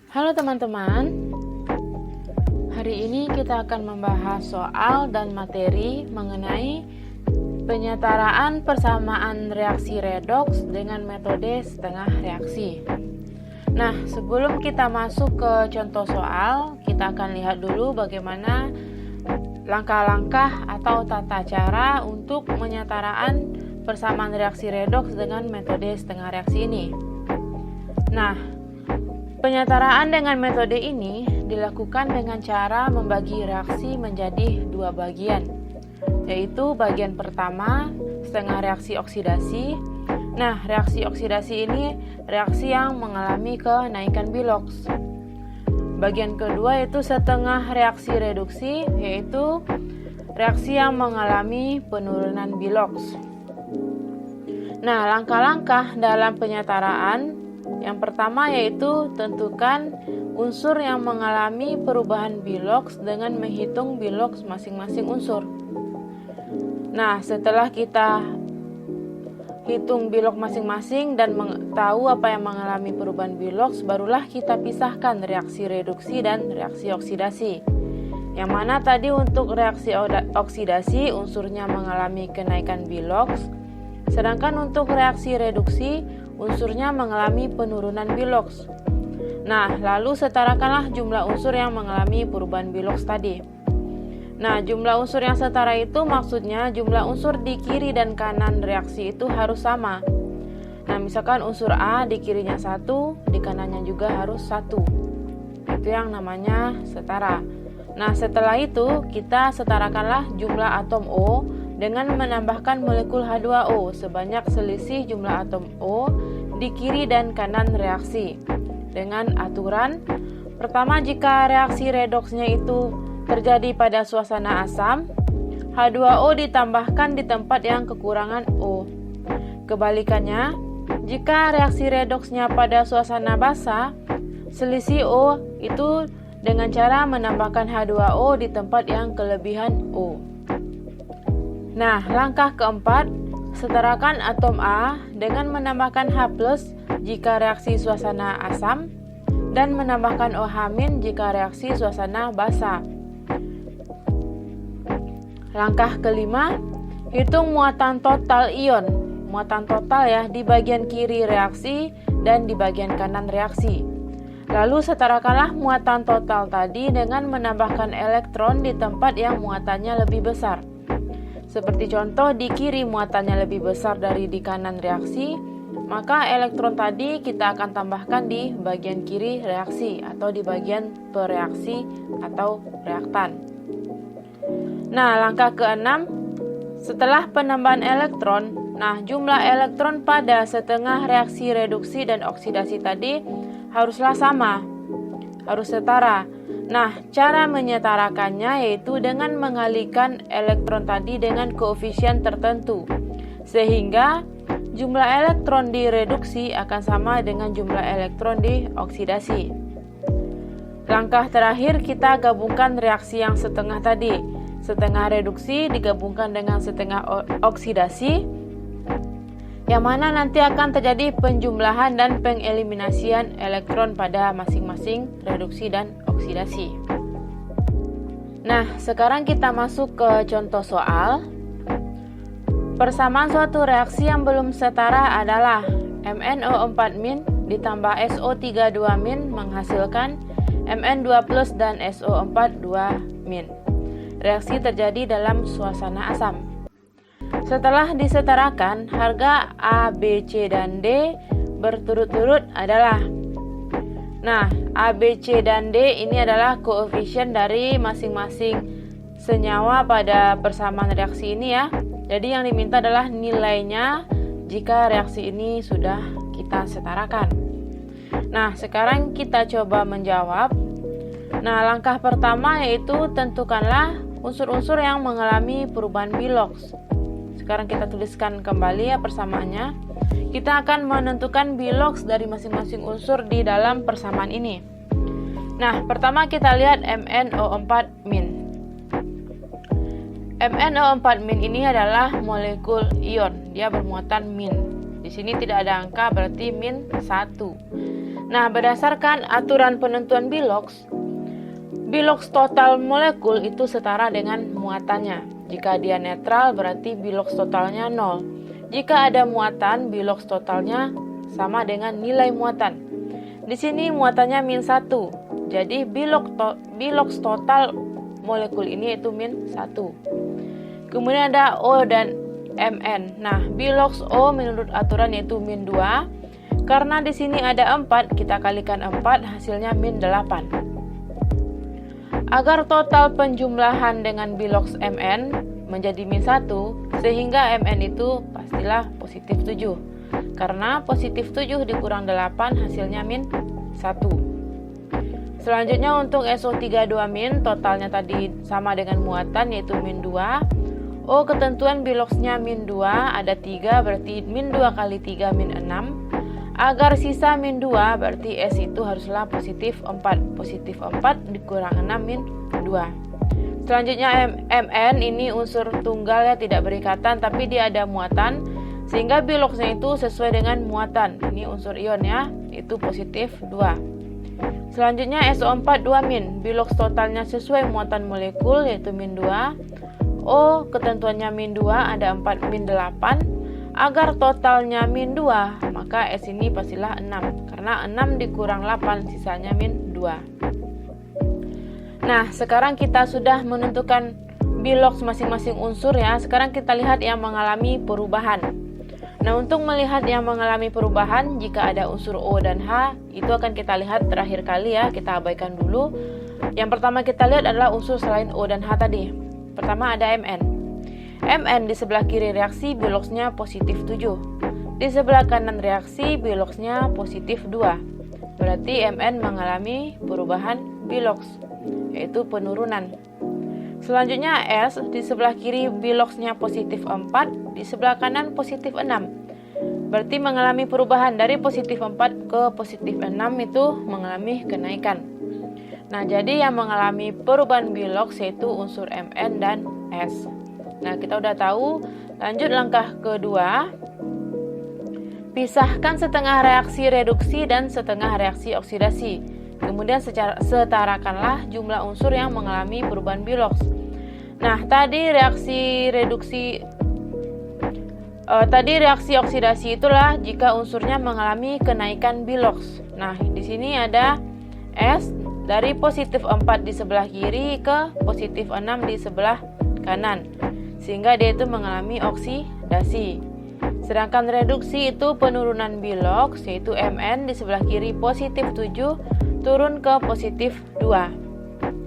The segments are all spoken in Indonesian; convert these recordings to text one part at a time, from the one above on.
Halo teman-teman, hari ini kita akan membahas soal dan materi mengenai penyetaraan persamaan reaksi redoks dengan metode setengah reaksi. Nah, sebelum kita masuk ke contoh soal, kita akan lihat dulu bagaimana langkah-langkah atau tata cara untuk penyetaraan persamaan reaksi redoks dengan metode setengah reaksi ini. Nah, penyetaraan dengan metode ini dilakukan dengan cara membagi reaksi menjadi dua bagian, yaitu bagian pertama setengah reaksi oksidasi. Nah, reaksi oksidasi ini reaksi yang mengalami kenaikan biloks. Bagian kedua yaitu setengah reaksi reduksi, yaitu reaksi yang mengalami penurunan biloks. Nah, langkah-langkah dalam penyetaraan yang pertama yaitu tentukan unsur yang mengalami perubahan biloks dengan menghitung biloks masing-masing unsur. Nah, setelah kita hitung bilok masing-masing dan tahu apa yang mengalami perubahan biloks, barulah kita pisahkan reaksi reduksi dan reaksi oksidasi. Yang mana tadi untuk reaksi oksidasi unsurnya mengalami kenaikan biloks, sedangkan untuk reaksi reduksi unsurnya mengalami penurunan biloks. Nah, lalu setarakanlah jumlah unsur yang mengalami perubahan biloks tadi. Nah, jumlah unsur yang setara itu maksudnya jumlah unsur di kiri dan kanan reaksi itu harus sama. Nah, misalkan unsur A di kirinya 1, di kanannya juga harus 1. Itu yang namanya setara. Nah, setelah itu kita setarakanlah jumlah atom O dengan menambahkan molekul H2O sebanyak selisih jumlah atom O di kiri dan kanan reaksi. Dengan aturan, pertama jika reaksi redoksnya itu terjadi pada suasana asam, H2O ditambahkan di tempat yang kekurangan O. Kebalikannya, jika reaksi redoksnya pada suasana basa, selisih O itu dengan cara menambahkan H2O di tempat yang kelebihan O. Nah, langkah keempat, setarakan atom A dengan menambahkan H+ jika reaksi suasana asam dan menambahkan OH- jika reaksi suasana basa. Langkah kelima, hitung muatan total ion. Muatan total ya di bagian kiri reaksi dan di bagian kanan reaksi. Lalu setarakanlah muatan total tadi dengan menambahkan elektron di tempat yang muatannya lebih besar. Seperti contoh di kiri muatannya lebih besar dari di kanan reaksi, maka elektron tadi kita akan tambahkan di bagian kiri reaksi atau di bagian pereaksi atau reaktan. Nah, langkah keenam, setelah penambahan elektron, jumlah elektron pada setengah reaksi reduksi dan oksidasi tadi haruslah sama, harus setara. Nah, cara menyetarakannya yaitu dengan mengalihkan elektron tadi dengan koefisien tertentu, sehingga jumlah elektron di reduksi akan sama dengan jumlah elektron di oksidasi. Langkah terakhir kita gabungkan reaksi yang setengah tadi. Setengah reduksi digabungkan dengan setengah oksidasi, yang mana nanti akan terjadi penjumlahan dan pengeliminasian elektron pada masing-masing reduksi dan oksidasi. Nah, sekarang kita masuk ke contoh soal. Persamaan suatu reaksi yang belum setara adalah MnO4- ditambah SO32- menghasilkan Mn2+ dan SO4 2-. Reaksi terjadi dalam suasana asam. Setelah disetarakan, harga A, B, C, dan D berturut-turut adalah. Nah, A, B, C, dan D ini adalah koefisien dari masing-masing senyawa pada persamaan reaksi ini ya. Jadi yang diminta adalah nilainya jika reaksi ini sudah kita setarakan. Nah, sekarang kita coba menjawab. Nah, langkah pertama yaitu tentukanlah unsur-unsur yang mengalami perubahan biloks. Sekarang kita tuliskan kembali ya persamaannya. Kita akan menentukan biloks dari masing-masing unsur di dalam persamaan ini. Nah, pertama kita lihat MnO4-. MnO4- ini adalah molekul ion, dia bermuatan min. Di sini tidak ada angka, berarti -1. Nah, berdasarkan aturan penentuan biloks total molekul itu setara dengan muatannya. Jika dia netral berarti biloks totalnya 0. Jika ada muatan, biloks totalnya sama dengan nilai muatan. Di sini muatannya -1. Jadi biloks total molekul ini yaitu -1. Kemudian ada O dan Mn. Nah, biloks O menurut aturan yaitu -2. Karena di sini ada 4, kita kalikan 4 hasilnya -8. Agar total penjumlahan dengan biloks Mn menjadi -1, sehingga Mn itu pastilah positif 7. Karena positif 7 dikurang 8 hasilnya -1. Selanjutnya untuk SO32- totalnya tadi sama dengan muatan yaitu -2. O ketentuan biloksnya -2 ada 3 berarti -2 kali 3 -6. Agar sisa -2 berarti S itu haruslah positif 4. Positif 4 dikurang 6 -2. Selanjutnya Mn ini unsur tunggal ya, tidak berikatan tapi dia ada muatan. Sehingga biloksnya itu sesuai dengan muatan. Ini unsur ion ya, itu positif 2. Selanjutnya SO4 2-. Biloks totalnya sesuai muatan molekul yaitu -2. O ketentuannya -2 ada 4 -8. Agar totalnya -2, maka S ini pastilah 6. Karena 6 dikurang 8, sisanya -2. Nah, sekarang kita sudah menentukan biloks masing-masing unsur ya. Sekarang kita lihat yang mengalami perubahan. Nah, untuk melihat yang mengalami perubahan, jika ada unsur O dan H, itu akan kita lihat terakhir kali ya. Kita abaikan dulu. Yang pertama kita lihat adalah unsur selain O dan H tadi. Pertama ada Mn. Mn di sebelah kiri reaksi biloksnya positif 7. Di sebelah kanan reaksi biloksnya positif 2. Berarti Mn mengalami perubahan biloks, yaitu penurunan. Selanjutnya S di sebelah kiri biloksnya positif 4, di sebelah kanan positif 6. Berarti mengalami perubahan dari positif 4 ke positif 6 itu mengalami kenaikan. Nah, jadi yang mengalami perubahan biloks yaitu unsur Mn dan S. Nah, kita udah tahu. Lanjut langkah kedua. Pisahkan setengah reaksi reduksi dan setengah reaksi oksidasi. Kemudian setarakanlah jumlah unsur yang mengalami perubahan biloks. Nah, tadi reaksi oksidasi itulah jika unsurnya mengalami kenaikan biloks. Nah, di sini ada S dari positif 4 di sebelah kiri ke positif 6 di sebelah kanan. Sehingga dia itu mengalami oksidasi. Sedangkan reduksi itu penurunan biloks yaitu Mn di sebelah kiri positif 7 turun ke positif 2.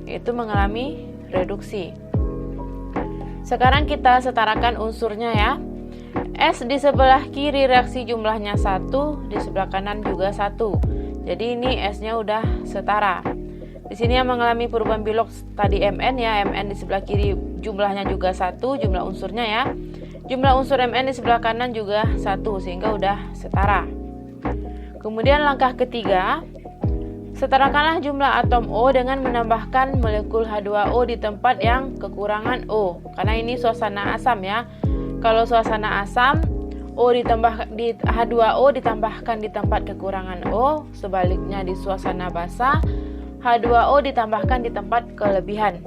Yaitu mengalami reduksi. Sekarang kita setarakan unsurnya ya. S di sebelah kiri reaksi jumlahnya 1, di sebelah kanan juga 1. Jadi ini S-nya udah setara. Di sini yang mengalami perubahan biloks tadi Mn ya, Mn di sebelah kiri jumlahnya juga 1, jumlah unsurnya ya. Jumlah unsur Mn di sebelah kanan juga 1, sehingga udah setara. Kemudian langkah ketiga, setarakanlah jumlah atom O dengan menambahkan molekul H2O di tempat yang kekurangan O. Karena ini suasana asam ya. Kalau suasana asam, H2O ditambahkan di tempat kekurangan O, sebaliknya di suasana basa H2O ditambahkan di tempat kelebihan.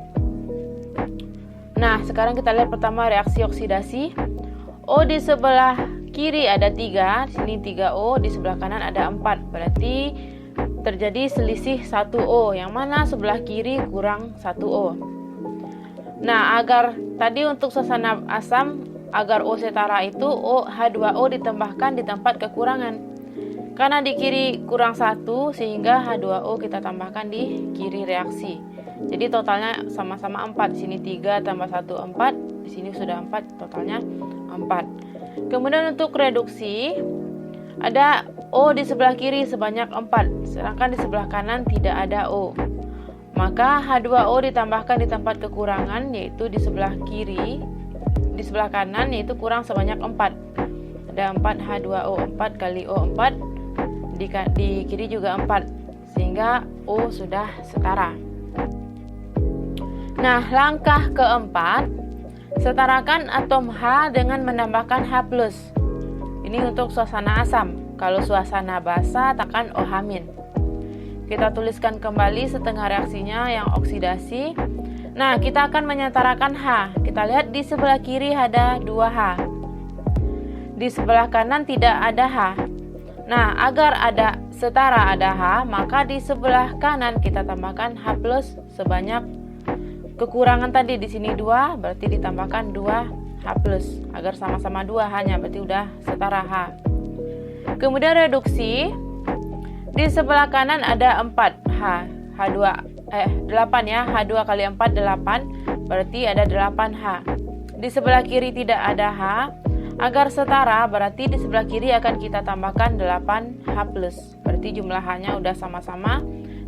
Nah, sekarang kita lihat pertama reaksi oksidasi. O di sebelah kiri ada 3, di sini 3O, di sebelah kanan ada 4. Berarti terjadi selisih 1O, yang mana sebelah kiri kurang 1O. Nah, agar tadi untuk suasana asam, agar O setara itu H2O ditambahkan di tempat kekurangan. Karena di kiri kurang 1, sehingga H2O kita tambahkan di kiri reaksi. Jadi totalnya sama-sama 4. Di sini 3 tambah 1 4, di sini sudah 4, totalnya 4. Kemudian untuk reduksi ada O di sebelah kiri sebanyak 4, sedangkan di sebelah kanan tidak ada O. Maka H2O ditambahkan di tempat kekurangan yaitu di sebelah kiri, di sebelah kanan yaitu kurang sebanyak 4. Ada 4 H2O 4 kali O 4. Di kiri juga 4, sehingga O sudah setara. Nah, langkah keempat, setarakan atom H dengan menambahkan H+. Ini untuk suasana asam. Kalau suasana basa, tambahkan OH-. Kita tuliskan kembali setengah reaksinya yang oksidasi. Nah, kita akan menyetarakan H. Kita lihat di sebelah kiri ada 2H. Di sebelah kanan tidak ada H. Nah, agar ada setara ada H, maka di sebelah kanan kita tambahkan H plus sebanyak kekurangan tadi di sini 2, berarti ditambahkan 2H plus agar sama-sama 2 H-nya, berarti udah setara H. Kemudian reduksi. Di sebelah kanan ada 4H, 8 ya, H2 kali 4 8, berarti ada 8H. Di sebelah kiri tidak ada H, agar setara berarti di sebelah kiri akan kita tambahkan 8H plus, berarti jumlah H-nya udah sama-sama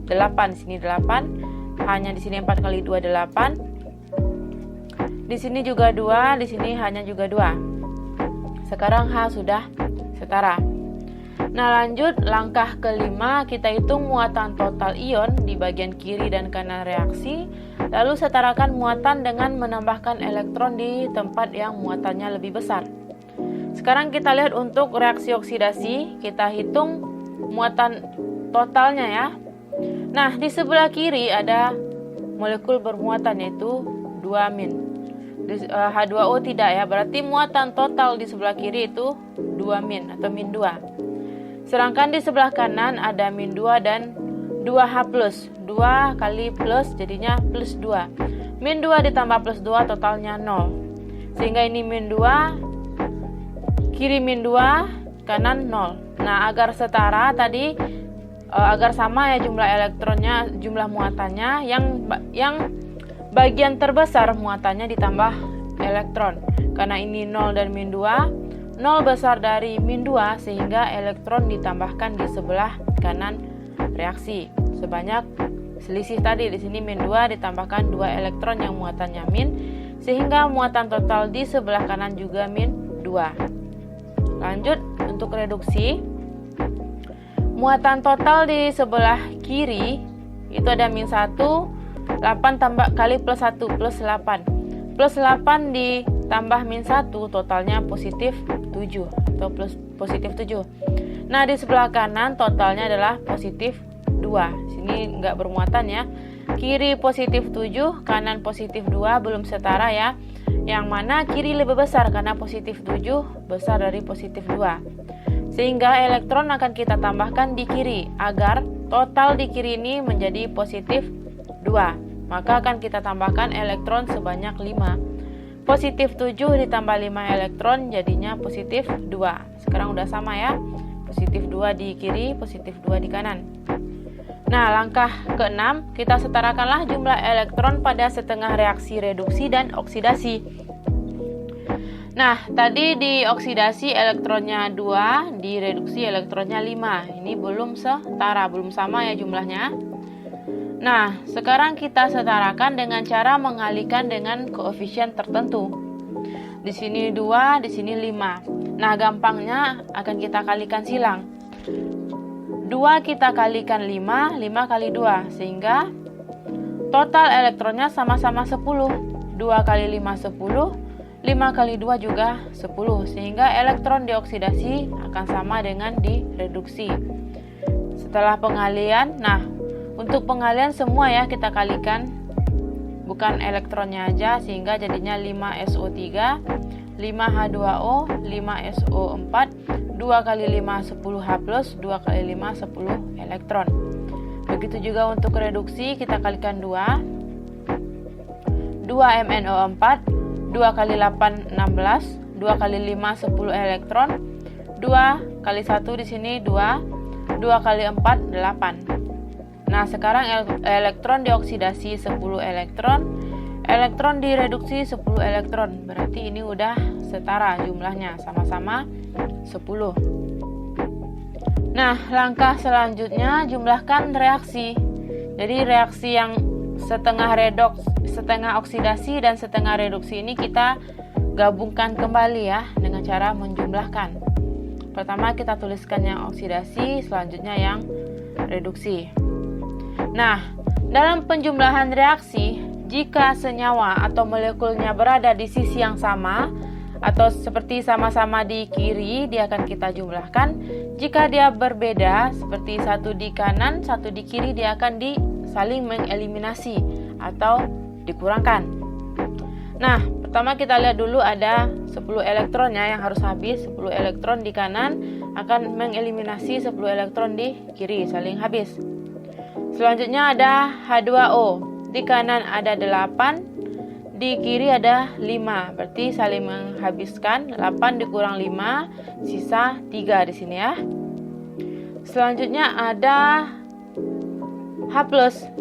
8, di sini 8, H-nya di sini 4 kali 2 8, di sini juga 2, di sini H-nya juga 2. Sekarang H sudah setara. Nah, lanjut langkah kelima, kita hitung muatan total ion di bagian kiri dan kanan reaksi, lalu setarakan muatan dengan menambahkan elektron di tempat yang muatannya lebih besar. Sekarang kita lihat untuk reaksi oksidasi, kita hitung muatan totalnya ya. Nah, di sebelah kiri ada molekul bermuatan yaitu 2-. H2O tidak ya, berarti muatan total di sebelah kiri itu 2- atau -2. Sedangkan di sebelah kanan ada -2 dan 2H plus. 2 kali plus jadinya plus 2. -2 ditambah plus 2 totalnya 0. Sehingga ini -2, kiri -2, kanan 0. Nah, agar setara tadi, agar sama ya jumlah elektronnya, jumlah muatannya, yang bagian terbesar muatannya ditambah elektron. Karena ini 0 dan -2, 0 besar dari -2 sehingga elektron ditambahkan di sebelah kanan reaksi sebanyak selisih tadi, di sini -2 ditambahkan 2 elektron yang muatannya min, sehingga muatan total di sebelah kanan juga -2. Lanjut untuk reduksi. Muatan total di sebelah kiri itu ada -1, 8 tambah kali plus 1 plus 8. Plus 8 ditambah -1 totalnya positif 7 atau plus positif 7. Nah, di sebelah kanan totalnya adalah positif 2. Sini nggak bermuatan ya. Kiri positif 7, kanan positif 2, belum setara ya. Yang mana kiri lebih besar karena positif 7 besar dari positif 2. Sehingga elektron akan kita tambahkan di kiri agar total di kiri ini menjadi positif 2. Maka akan kita tambahkan elektron sebanyak 5. Positif 7 ditambah 5 elektron jadinya positif 2. Sekarang udah sama ya. Positif 2 di kiri, positif 2 di kanan. Nah, langkah ke-6, kita setarakanlah jumlah elektron pada setengah reaksi reduksi dan oksidasi. Nah, tadi di oksidasi elektronnya 2, di reduksi elektronnya 5. Ini belum setara, belum sama ya jumlahnya. Nah, sekarang kita setarakan dengan cara mengalihkan dengan koefisien tertentu. Di sini 2, di sini 5. Nah, gampangnya akan kita kalikan silang. 2 kita kalikan 5, 5 kali 2. Sehingga total elektronnya sama-sama 10. 2 kali 5, 10. 5 kali 2 juga 10. Sehingga elektron dioksidasi akan sama dengan direduksi. Setelah pengalian, nah, untuk pengalian semua ya kita kalikan, bukan elektronnya aja, sehingga jadinya 5SO3, 5H2O, 5SO4, 2 kali 5 10H plus, 2 kali 5 10 elektron. Begitu juga untuk reduksi, kita kalikan 2, 2MnO4, 2 kali 8 16, 2 kali 5 10 elektron, 2 kali 1 di sini 2, 2 kali 4 8. Nah, sekarang elektron dioksidasi 10 elektron, elektron direduksi 10 elektron. Berarti ini udah setara jumlahnya, sama-sama 10. Nah, langkah selanjutnya jumlahkan reaksi. Jadi reaksi yang setengah redoks, setengah oksidasi dan setengah reduksi ini kita gabungkan kembali ya dengan cara menjumlahkan. Pertama kita tuliskan yang oksidasi, selanjutnya yang reduksi. Nah, dalam penjumlahan reaksi, jika senyawa atau molekulnya berada di sisi yang sama atau seperti sama-sama di kiri, dia akan kita jumlahkan. Jika dia berbeda, seperti satu di kanan, satu di kiri, dia akan saling mengeliminasi atau dikurangkan. Nah, pertama kita lihat dulu ada 10 elektronnya yang harus habis. 10 elektron di kanan akan mengeliminasi 10 elektron di kiri, saling habis. Selanjutnya ada H2O. Di kanan ada 8, di kiri ada 5. Berarti saling menghabiskan. 8 dikurang 5, sisa 3 di sini ya. Selanjutnya ada H+,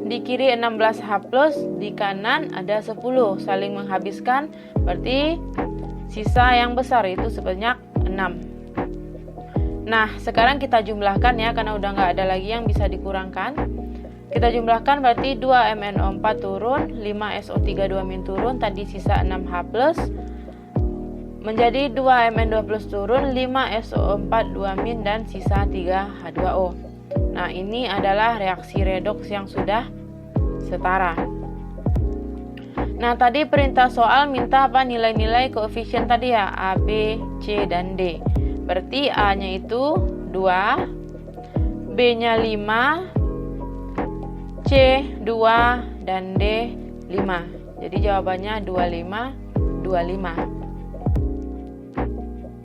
di kiri 16 H+, di kanan ada 10, saling menghabiskan, berarti sisa yang besar itu sebanyak 6. Nah, sekarang kita jumlahkan ya, karena udah nggak ada lagi yang bisa dikurangkan. Kita jumlahkan berarti 2MnO4 turun, 5SO3 2- turun, tadi sisa 6H+, menjadi 2Mn2+ turun, 5SO4 2- dan sisa 3H2O. Nah, ini adalah reaksi redoks yang sudah setara. Nah, tadi perintah soal minta apa? Nilai-nilai koefisien tadi ya, A, B, C, dan D. Berarti A-nya itu 2, B-nya 5, C 2, dan D 5. Jadi jawabannya 25, 25.